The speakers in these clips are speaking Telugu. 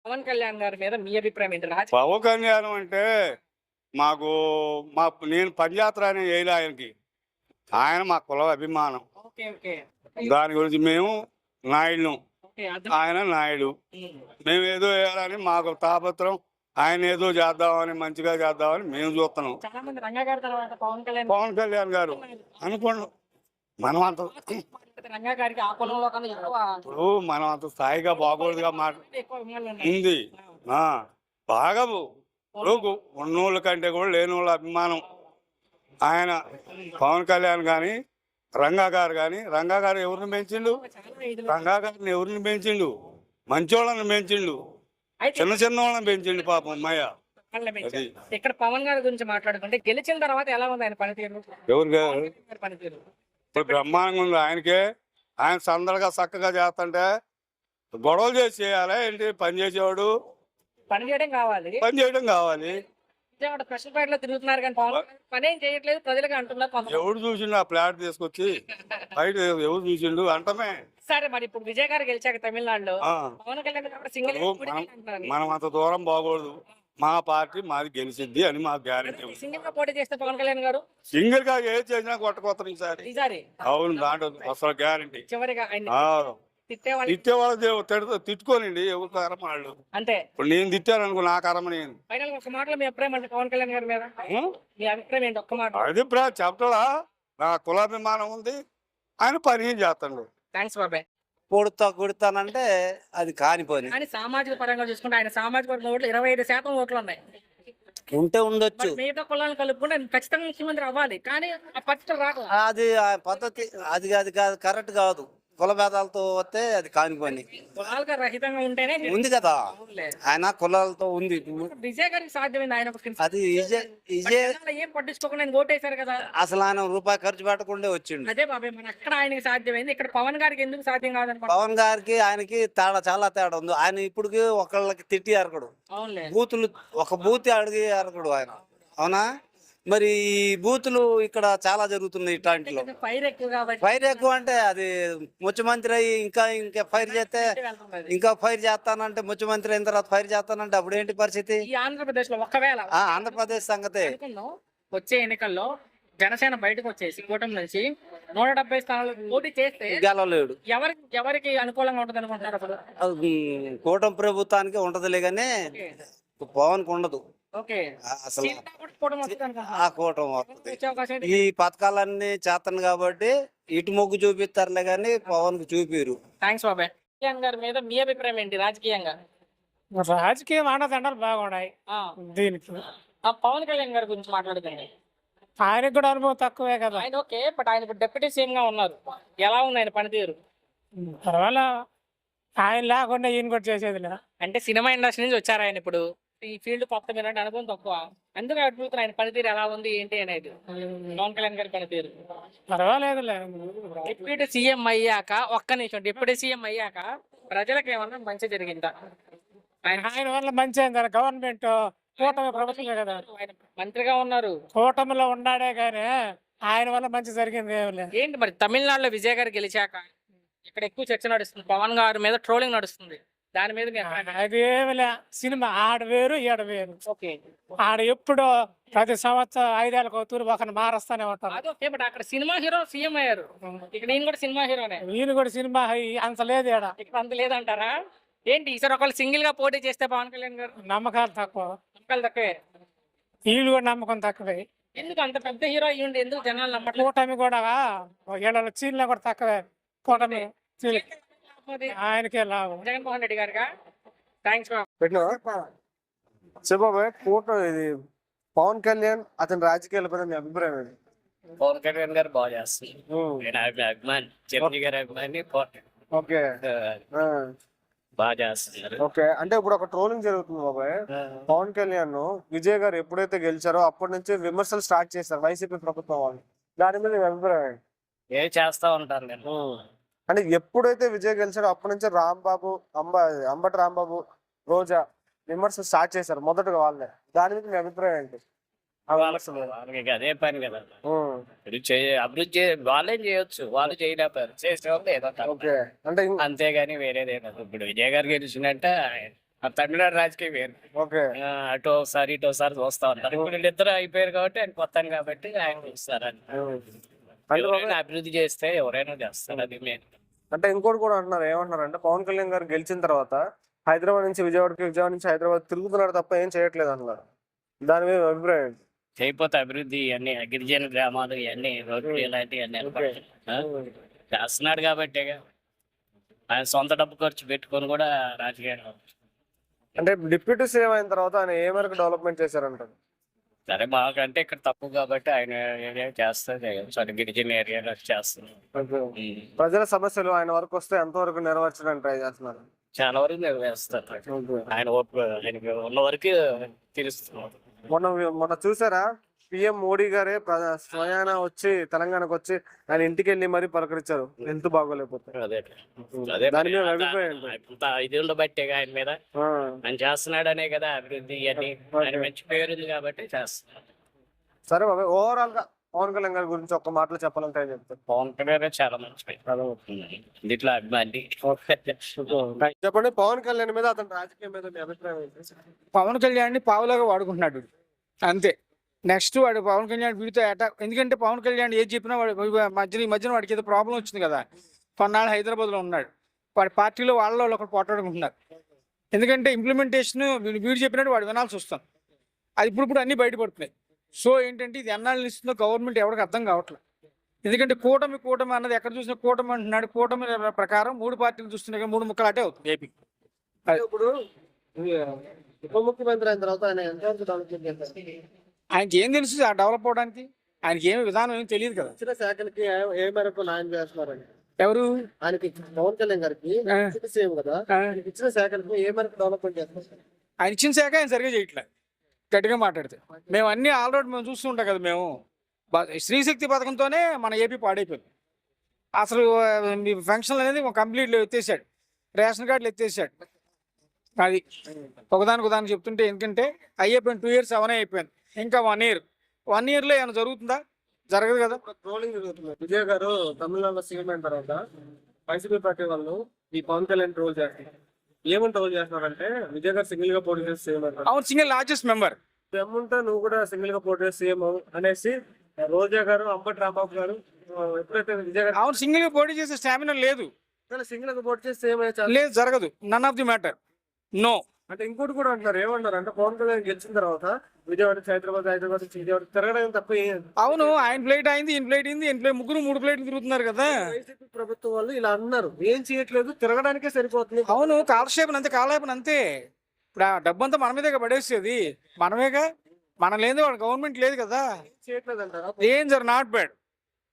పవన్ కళ్యాణ్ గారి మీద మీ అభిప్రాయం ఏంటి? పవన్ కళ్యాణం అంటే మాకు మా నేను పదయాత్ర అని వేయలే ఆయనకి. ఆయన మా కుల అభిమానం. ఓకే. ఓకే. దాని గురించి మేము నాయుడును, ఓకే. ఆయన నాయుడు. మేము ఏదో వేయాలని మాకు తాపత్రం. ఆయన ఏదో చేద్దామని, మంచిగా చేద్దామని మేము చూస్తున్నాం. చాలా మంది రంగా గారి తర్వాత పవన్ కళ్యాణ్ గారు అనుకోండి. మనం అంత రంగా గారికి ఆ కులంలో కన్నా ఎక్కువ ఇప్పుడు మనం అంత స్థాయిగా బాగోదుగా ఎక్కువ అభిమానులు ఉన్నారు. ఉంది. బాగా ఉన్నోళ్ళ కంటే కూడా లేని వాళ్ళ అభిమానం. ఆయన పవన్ కళ్యాణ్ కానీ, రంగా గారు కానీ, రంగా గారు ఎవరిని పెంచిండు? రంగా గారిని ఎవరిని పెంచిండు? మంచోళ్ళని పెంచిండు, అయితే చిన్న చిన్న వాళ్ళని పెంచిండు పాపం అమ్మాయ. వాళ్ళని పెంచారు. ఇక్కడ పవన్ గారి గురించి మాట్లాడుకుంటే గెలిచిన తర్వాత ఎలా ఉంది ఆయన పనితీరు? ఎవరు పవన్ కళ్యాణ్ గారి పనితీరు ఇప్పుడు బ్రహ్మాండంగా ఉంది. ఆయనకే ఆయన సందడిగా చక్కగా చేస్తుంటే గొడవలు చేసి చేయాలి ఏంటి? పని చేసేవాడు పని చేయడం కావాలి. పని చేయడం కావాలి. విజయవాడ స్పెషల్ ఫ్లైట్ లో తిరుగుతున్నారు కానీ పవన్ కళ్యాణ్ పని ఏం చేయట్లేదు ప్రజలుగా అంటున్నారు కొంతమంది. ఎవడు చూసిండు ఆ ప్లాట్ తీసుకొచ్చి బయట? ఎవరు చూసిండు అంటమే. సరే, మరి ఇప్పుడు విజయ్ గారు గెలిచాక తమిళనాడులో ఆ, పవన్ కళ్యాణ్ గారు సింగిల్ మనం అంత దూరం బాగోదు. మా పార్టీ మాది గెలిచిద్ది అని మాకు గ్యారెంటీ ఉంది. సింగిల్ గా పోటీ చేస్తే పవన్ కళ్యాణ్ గారు సింగిల్ గా ఏది చేసినా కొట్టకొత్తరు ఈసారి. ఈసారి అవును, దాంట్లో అసలు గ్యారెంటీ. చివరిగా ఆయన తిట్టేవాళ్ళు తిట్టేవాళ్ళు తిట్టుకోనండి, ఎవరు కరమ వాళ్ళు. అంతే. ఇప్పుడు నేను తిట్టాను అనుకో, నా కరమ నేను. ఫైనల్ ఒక మాటలో మీ అభిప్రాయం అంటే పవన్ కళ్యాణ్ గారి మీద మీ అభిప్రాయం ఏంటి? ఒక్క మాట. అభిప్రాయం చెప్పలా. నా కులాభిమానం ఉంది, ఆయన పని ఏం చేస్తాడు. థ్యాంక్స్ బాబాయ్. కొడతానంటే అది కానిపోని. కానీ సామాజిక పరంగా చూసుకుంటే ఆయన సామాజిక వర్గం ఓట్లు 25% ఓట్లు ఉన్నాయి. ఉంటే ఉండొచ్చు. మిగతా కులాలను కలుపుకుంటే ఆయన ఖచ్చితంగా ముఖ్యమంత్రి అవ్వాలి, కానీ ఆ పరిస్థితులు రాదు. అది ఆ పద్ధతి అది అది కాదు, కరెక్ట్ కాదు. కుల భేదాలతో వస్తే అది కానిపోని. కులాలుగా రహితంగా ఉంటేనే ఉంది కదా, ఆయన కులాలతో ఉంది. విజయ్ గారికి సాధ్యమైంది. ఆయన అది ఏం పట్టించుకోకుండా ఆయన ఓటేశారు కదా. అసలు ఆయన రూపాయి ఖర్చు పెట్టకుండా వచ్చిండు. అదే బాబాయ్, మన అక్కడ ఆయనకి సాధ్యమైంది, ఇక్కడ పవన్ గారికి ఎందుకు సాధ్యం కాదని. పవన్ గారికి ఆయనకి తేడా, చాలా తేడా ఉంది. ఆయన ఇప్పటికి ఒకళ్ళకి తిట్టి అరకడు, అవునులే. బూతులు ఒక బూతి అడిగి అరకడు ఆయన. అవునా? మరి ఈ బూతులు ఇక్కడ చాలా జరుగుతున్నాయి. ఇట్లాంటిలో ఫైర్ ఎక్కువ కాబట్టి. ఫైర్ ఎక్కువ అంటే అది ముఖ్యమంత్రి అయ్యి ఇంకా ఫైర్ చేస్తే, ఇంకా ఫైర్ చేస్తానంటే, ముఖ్యమంత్రి అయిన తర్వాత ఫైర్ చేస్తానంటే అప్పుడు ఏంటి పరిస్థితి? ఈ ఆంధ్రప్రదేశ్ లో ఒకవేళ ఆంధ్రప్రదేశ్ సంగతే వచ్చే ఎన్నికల్లో జనసేన బయటకు వచ్చేసి కూటమి నుంచి 170 స్థానాలు పోటీ చేస్తే గెలవలేడు. ఎవరికి అనుకూలంగా ఉంటుంది అనుకుంటున్నారు అప్పుడు? కూటమి ప్రభుత్వానికి ఉంటదిలే కానీ పవన్ కు ఉండదు. ఓకే. అసలు ఆ కూటమి వస్తుంది. ఈ పథకాలన్నీ చేస్తాను కాబట్టి ఇటు మొగ్గు చూపిస్తారులే కానీ పవన్ కు చూపిరు. థ్యాంక్స్ బాబాయ్. కళ్యాణ్ గారి మీద మీ అభిప్రాయం ఏంటి రాజకీయంగా? రాజకీయం అండదండలు బాగున్నాయి దీనికి. పవన్ కళ్యాణ్ గారి గురించి మాట్లాడుతుంది. ఆయనకు కూడా అనుభవం తక్కువే కదా. ఆయన ఓకే, బట్ ఆయన ఇప్పుడు డిప్యూటీ సీఎం గా ఉన్నారు. ఎలా ఉంది ఆయన పనితీరు? పర్వాలా, ఆయన లేకుండా ఈయన కూడా చేసేది లేదు. అంటే సినిమా ఇండస్ట్రీ నుంచి వచ్చారు ఆయన, ఇప్పుడు ఈ ఫీల్డ్ కొత్త మీద అనుభవం తక్కువ, అందుకే అడుగుతున్నారు ఆయన పనితీరు ఎలా ఉంది ఏంటి అనేది. పవన్ కళ్యాణ్ గారి పనితీరు పర్వాలేదు. డిప్యూటీ సీఎం అయ్యాక, ఒక్క నిమిషం, డిప్యూటీ సీఎం అయ్యాక ప్రజలకు ఏమన్నా మంచి జరిగిందా? ఆయన వల్ల మంచి అయింది. గవర్నమెంట్ కూటమి ప్రభుత్వమే కదా, ఆయన మంత్రిగా ఉన్నారు, కూటమిలో ఉన్నాడే కానీ ఆయన వల్ల మంచి జరిగింది ఏమి లేదు. ఏంటి మరి తమిళనాడులో విజయ్ గారు గెలిచాక ఇక్కడ ఎక్కువ చర్చ నడుస్తుంది, పవన్ గారి మీద ట్రోలింగ్ నడుస్తుంది, దాని మీద అది ఏమి లే. సినిమా ఆడ వేరు ఈడ వేరు. ఓకే. ఆడ ఎప్పుడో ప్రతి సంవత్సరం 5 ఏళ్ళకు తూరు ఒకరిని మారుస్తానే ఉంటారు. అదొకే, బట్ అక్కడ సినిమా హీరో సీఎం అయ్యారు, ఇక్కడ నేను కూడా సినిమా హీరోనే. ఈయన కూడా సినిమా అంత లేదు ఈడ. ఇక్కడ అంత లేదంటారా? ఏంటి ఈసారి ఒకళ్ళు సింగిల్ గా పోటీ చేస్తే పవన్ కళ్యాణ్ గారు? నమ్మకాలు తక్కువ, నమ్మకాలు తక్కువే. వీళ్ళు కూడా నమ్మకం తక్కువే. ఎందుకు అంత పెద్ద హీరో అయ్యిండి, ఎందుకు జనాలు నమ్మట్లేదు? కూటమి కూడా వీళ్ళ చీరలో కూడా తక్కువే. కూటమి ఆయనకే లాభం. జగన్మోహన్ రెడ్డి గారిగా. థ్యాంక్స్. చెప్పబోయే కూటమి ఇది పవన్ కళ్యాణ్ అతని రాజకీయాల పైన మీ అభిప్రాయం ఏంటి? పవన్ కళ్యాణ్ గారు బాగా చేస్తున్నారు. అభిమాని, చిరంజీవి గారి అభిమాని. ఓకే, బాగా చేస్తున్నారు. ఓకే. అంటే ఇప్పుడు ఒక ట్రోలింగ్ జరుగుతుంది బాబాయ్. పవన్ కళ్యాణ్ విజయ్ గారు ఎప్పుడైతే గెలిచారో అప్పటి నుంచి విమర్శలు స్టార్ట్ చేశారు వైసీపీ ప్రభుత్వం వాళ్ళు. దాని మీద మీ అభిప్రాయం ఏంటి? ఏం చేస్తా ఉంటారు నేను. అంటే ఎప్పుడైతే విజయ్ గెలిచారో అప్పటి నుంచి రాంబాబు, అంబటి రాంబాబు, రోజా విమర్శలు స్టార్ట్ చేశారు మొదటగా వాళ్ళే. దాని మీద మీ అభిప్రాయం ఏంటి? వాళ్ళకి అదే పని కదా, అభివృద్ధి వాళ్ళేం చేయొచ్చు, వాళ్ళు చేయలేపారు, చేసే వాళ్ళు ఏదో. ఓకే. అంటే అంతేగాని వేరేదే కదా. ఇప్పుడు విజయ్ గారు గెలిచినట్టే ఆ తమిళనాడు రాజకీయం వేరు. ఓకే. అటు ఒకసారి ఇటు ఒకసారి చూస్తా ఉంటారు. ఇప్పుడు వీళ్ళిద్దరు అయిపోయారు కాబట్టి ఆయన కొత్తాను కాబట్టి ఆయన చూస్తారని. అంటే ఎవరైనా అభివృద్ధి చేస్తే ఎవరైనా చేస్తారు, అది మెయిన్. అంటే ఇంకోటి కూడా అంటున్నారు, ఏమంటున్నారు అంటే పవన్ కళ్యాణ్ గారు గెలిచిన తర్వాత హైదరాబాద్ నుంచి విజయవాడకి, విజయవాడ నుంచి హైదరాబాద్ తిరుగుతున్నాడు తప్ప ఏం చేయట్లేదు అన్నారు. దాని మీద అభిప్రాయం ఏంటి? చేయకపోతే అభివృద్ధి ఇవన్నీ గిరిజన గ్రామాలు ఇవన్నీ రోడ్లు ఇలాంటివన్నీ చేస్తున్నాడు కాబట్టి ఆయన సొంత డబ్బు ఖర్చు పెట్టుకొని కూడా రాజకీయాలు. అంటే డిప్యూటీ సీఎం అయిన తర్వాత ఆయన ఏ మేరకు డెవలప్మెంట్ చేశారంటారు? సరే మాకంటే ఇక్కడ తప్పు కాబట్టి ఆయన ఏరియా చేస్తారు, సరే గిరిజన ఏరియాలో చేస్తున్నారు. ప్రజల సమస్యలు ఆయన వరకు వస్తే ఎంతవరకు నెరవేర్చడానికి ట్రై చేస్తున్నారు? చాలా వరకు నెరవేరుస్తారు. ఆయన ఆయనకి ఉన్న వరకు తెలుస్తున్నారు. మొన్న చూసారా, పిఎం మోడీ గారే స్వయాన వచ్చి తెలంగాణకు వచ్చి ఆయన ఇంటికి వెళ్ళి మరీ పలకరించారు, ఎంత బాగోలేకపోతే. అదే అదే దాని మీద అభిప్రాయం ఏంటి? ఇది ఉండబట్టే ఆయన మీద ఆయన చేస్తున్నాడనే కదా అభివృద్ధి ఇవన్నీ. ఆయన మంచి పేరుంది కాబట్టి చేస్తున్నారు. సరే బాబాయ్, ఓవరాల్ గా పవన్ కళ్యాణ్ గారి గురించి ఒక్క మాటలు చెప్పాలంటే ఏం చెప్తారు? పవన్ కళ్యాణ్ చాలా మంచి పేరు, దీంట్లో అభిమాని. చెప్పండి, పవన్ కళ్యాణ్ మీద అతని రాజకీయం మీద మీ అభిప్రాయం ఏంటి? పవన్ కళ్యాణ్ని పావులాగా వాడుకుంటున్నాడు అంతే. నెక్స్ట్ వాడు పవన్ కళ్యాణ్ వీడితో అటాక్, ఎందుకంటే పవన్ కళ్యాణ్ ఏది చెప్పినా వాడు ఈ మధ్యన వాడికి ఏదో ప్రాబ్లం వచ్చింది కదా, కొన్నాళ్ళు హైదరాబాద్లో ఉన్నాడు, వాడి పార్టీలో వాళ్ళలో ఒకరు పోట్లాడుకుంటున్నారు. ఎందుకంటే ఇంప్లిమెంటేషన్ వీడు చెప్పినట్టు వాడు వినాల్సి వస్తాను, అది ఇప్పుడు అన్నీ బయటపడుతున్నాయి. సో ఏంటంటే ఇది ఎన్నాళ్ళు ఇస్తుందో గవర్నమెంట్ ఎవరికి అర్థం కావట్లేదు. ఎందుకంటే కూటమి అన్నది ఎక్కడ చూసినా కూటమి అంటున్నాడు. కూటమి ప్రకారం 3 పార్టీలు చూస్తున్నాయి, 3 ముక్కలు అటే అవుతుంది ఏపీ. ఇప్పుడు ఉప ముఖ్యమంత్రి అయిన తర్వాత ఆయన ఎంతవరకు డెవలప్మెంట్ చేస్తారు? ఆయనకి ఏం తెలుసు ఆ డెవలప్ అవడానికి? ఆయనకి ఏమి విధానం ఏమి తెలియదు కదా. ఇచ్చిన శాఖలకి ఏ మేరకు న్యాయం చేస్తున్నారండి? ఎవరు? ఆయనకి పవన్ కళ్యాణ్ గారికి సీఎం కదా, ఇచ్చిన శాఖలకు ఏ మేరకు డెవలప్మెంట్ చేస్తున్నారు? ఆయన ఇచ్చిన శాఖ ఆయన సరిగ్గా చేయట్లేదు. గట్టిగా మాట్లాడితే మేము అన్ని ఆల్రెడీ మేము చూస్తూ ఉంటాం కదా. మేము స్త్రీశక్తి పథకంతోనే మన ఏపీ పాడైపోయింది. అసలు మీ ఫంక్షన్లు అనేది కంప్లీట్లో ఎత్తేసాడు, రేషన్ కార్డులు ఎత్తేసాడు. అది ఒకదానికి చెప్తుంటే ఎందుకంటే అయిపోయింది, 2 years అవనే అయిపోయింది, ఇంకా 1 yearలో ఏమైనా జరుగుతుందా? జరగదు కదా. ట్రోలింగ్ జరుగుతుంది. విజయ్ గారు తమిళనాడులో సీఎం అయిన తర్వాత వైసీపీ పార్టీ వాళ్ళు ఈ పవన్ కళ్యాణ్ ట్రోల్ చేస్తారు. ఏమని ట్రోల్ చేస్తున్నారంటే, విజయ్ గారు సింగిల్ గా పోటీ చేసి సీఎం అయినారు, అవును సింగిల్ లార్జెస్ట్ మెంబర్, ఏముంటే నువ్వు కూడా సింగిల్ గా పోటీ చేసి సీఎం అనేసి రోజా గారు, అంబటి రాంబాబు గారు ఎప్పుడైతే విజయ్ గారు అవును సింగిల్ గా పోటీ చేసే స్టామినా లేదు, సింగిల్ గా పోటీ చేసి సీఎం అయ్యే లేదు, జరగదు. None of the matter, no. అంటే ఇంకోటి కూడా అంటున్నారు, ఏమంటారు అంటే పవన్ కళ్యాణ్ గెలిచిన తర్వాత విజయవాడ నుంచి హైదరాబాద్ నుంచి విజయవాడ తిరగడం తప్ప అవును, ఆయన ప్లేట్ అయింది, ఈయన ప్లేట్ అయింది, ఈయన ప్లేట్, ముగ్గురు 3 ప్లేట్లు తిరుగుతున్నారు కదా. వైసీపీ ప్రభుత్వం వాళ్ళు ఇలా అన్నారు, ఏం చేయట్లేదు, తిరగడానికే సరిపోతుంది. అవును, కాలక్షేపం అంతే, కాలయాపన అంతే. ఇప్పుడు ఆ డబ్బంతా మన మీదే పడేసేది, మనమేగా. మనం లేదు, వాడు గవర్నమెంట్ లేదు కదా, చేయట్లేదు అంటారా? ఏం జర నాట్ బ్యాడ్.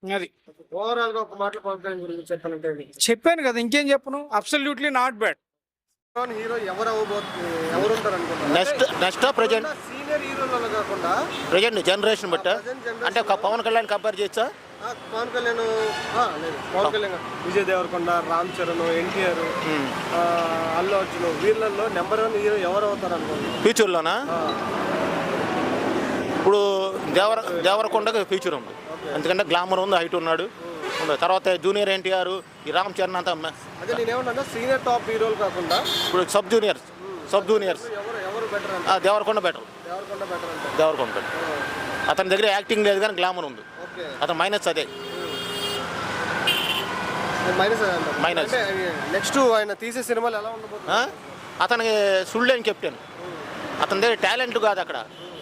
అది ఓవరాల్ గా ఒక మాటలు పవన్ కళ్యాణ్ గురించి చెప్పాలంటే చెప్పాను కదా, ఇంకేం చెప్పను. Absolutely not bad. హీరో ఎవరు ఎవరు ఉంటారు అనుకుంటున్నారు? నెక్స్ట్ ప్రజెంట్ సీనియర్ హీరోలలో కాకుండా ప్రజెంట్ జనరేషన్ బట్ట అంటే పవన్ కళ్యాణ్ కంపేర్ చేయొచ్చా? పవన్ కళ్యాణ్ లేదు, పవన్ కళ్యాణ్ విజయ్ దేవరకొండ, రామ్ చరణ్, ఎన్టీఆర్, అల్లు అర్జున్, వీళ్ళల్లో నెంబర్ 1 హీరో ఎవరు అవుతారు అనుకుంటున్నారు ఫ్యూచర్లోనా? ఇప్పుడు దేవరకొండకి ఫ్యూచర్ ఉంది, ఎందుకంటే గ్లామర్ ఉంది, హైట్ ఉన్నాడు. తర్వాత జూనియర్ ఎన్టీఆర్, ఈ రామ్ చరణ్ అంతా. అదే నేనేమన్నా సీనియర్ టాప్ హీరోలు కాకుండా ఇప్పుడు సబ్ జూనియర్స్ ఎవరు బెటర్ అంటే దేవరకొండ బెటర్. దేవరకొండ బెటర్. అతని దగ్గర యాక్టింగ్ లేదు కానీ గ్లామర్ ఉంది. అతను మైనస్ అదే మైనస్. నెక్స్ట్ ఆయన తీసే సినిమాలు ఎలా ఉండబోతుంది? అతనికి సుళ్ళేని కెప్టెన్. అతని దగ్గర టాలెంట్ కాదు, అక్కడ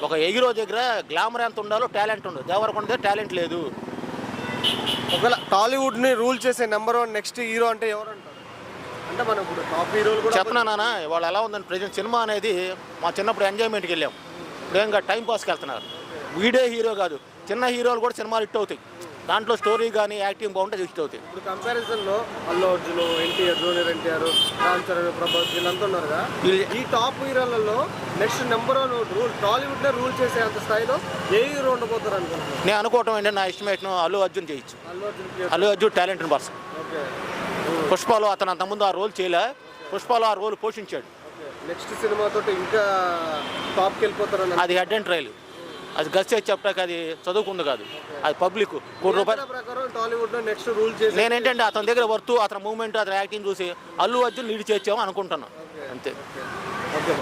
ఒక హీరో దగ్గర గ్లామర్ ఎంత ఉండాలో టాలెంట్ ఉండదు. దేవరకొండ దగ్గర టాలెంట్ లేదు. ఒకవేళ టాలీవుడ్ ని రూల్ చేసే నెంబర్ 1 నెక్స్ట్ హీరో అంటే ఎవరు అంటారు? అంటే మనం ఇప్పుడు టాప్ హీరోలు కూడా చెప్పనా నాన్న, వాళ్ళు ఎలా ఉందని ప్రజెంట్ సినిమా అనేది మా చిన్నప్పుడు ఎంజాయ్మెంట్కి వెళ్ళాం, ఇప్పుడు ఇంకా టైం పాస్కి వెళ్తున్నారు. వీడే హీరో కాదు, చిన్న హీరోలు కూడా సినిమాలు హిట్ అవుతాయి, దాంట్లో స్టోరీ కానీ యాక్టింగ్ బాగుంటే హిట్ అవుతాయి. ఇప్పుడు కంపారిజన్ లో అల్లు అర్జున్, ఎన్టీఆర్, జూనియర్ ఎన్టీఆర్, రామ్ చరణ్, ప్రభాస్ వీళ్ళంతా ఉన్నారు కదా. ఈ టాప్ హీరోలలో నెక్స్ట్ నెంబర్ 1 రూల్ టాలీవుడ్ నే రూల్ చేసే అంత స్థాయిలో ఏ హీరో ఉండబోతారు అనుకుంటున్నారు? నేను అనుకోవటం ఏంటంటే నా ఎస్టిమేషన్ అల్లు అర్జున్ చేయొచ్చు. Allu Arjun talented person. పుష్పలో అతను అంతకుముందు ఆ రోల్ చేయలే, పుష్పలో ఆ రోల్ పోషించాడు. నెక్స్ట్ సినిమా తోటి ఇంకా టాప్కి వెళ్ళిపోతారు. అది హెడ్ అండ్ ట్రైల్, అది గస్ చేసి చెప్పడానికి అది చదువుకుంది కాదు, అది పబ్లిక్. టాలీవుడ్ నెక్స్ట్ రూల్ చేసి నేనేంటంటే అతని దగ్గర వర్తు, అతని మూవ్మెంట్, అతని యాక్టింగ్ చూసి అల్లు అర్జున్ లీడ్ చేసాము అనుకుంటున్నాను అంతే. ఓకే.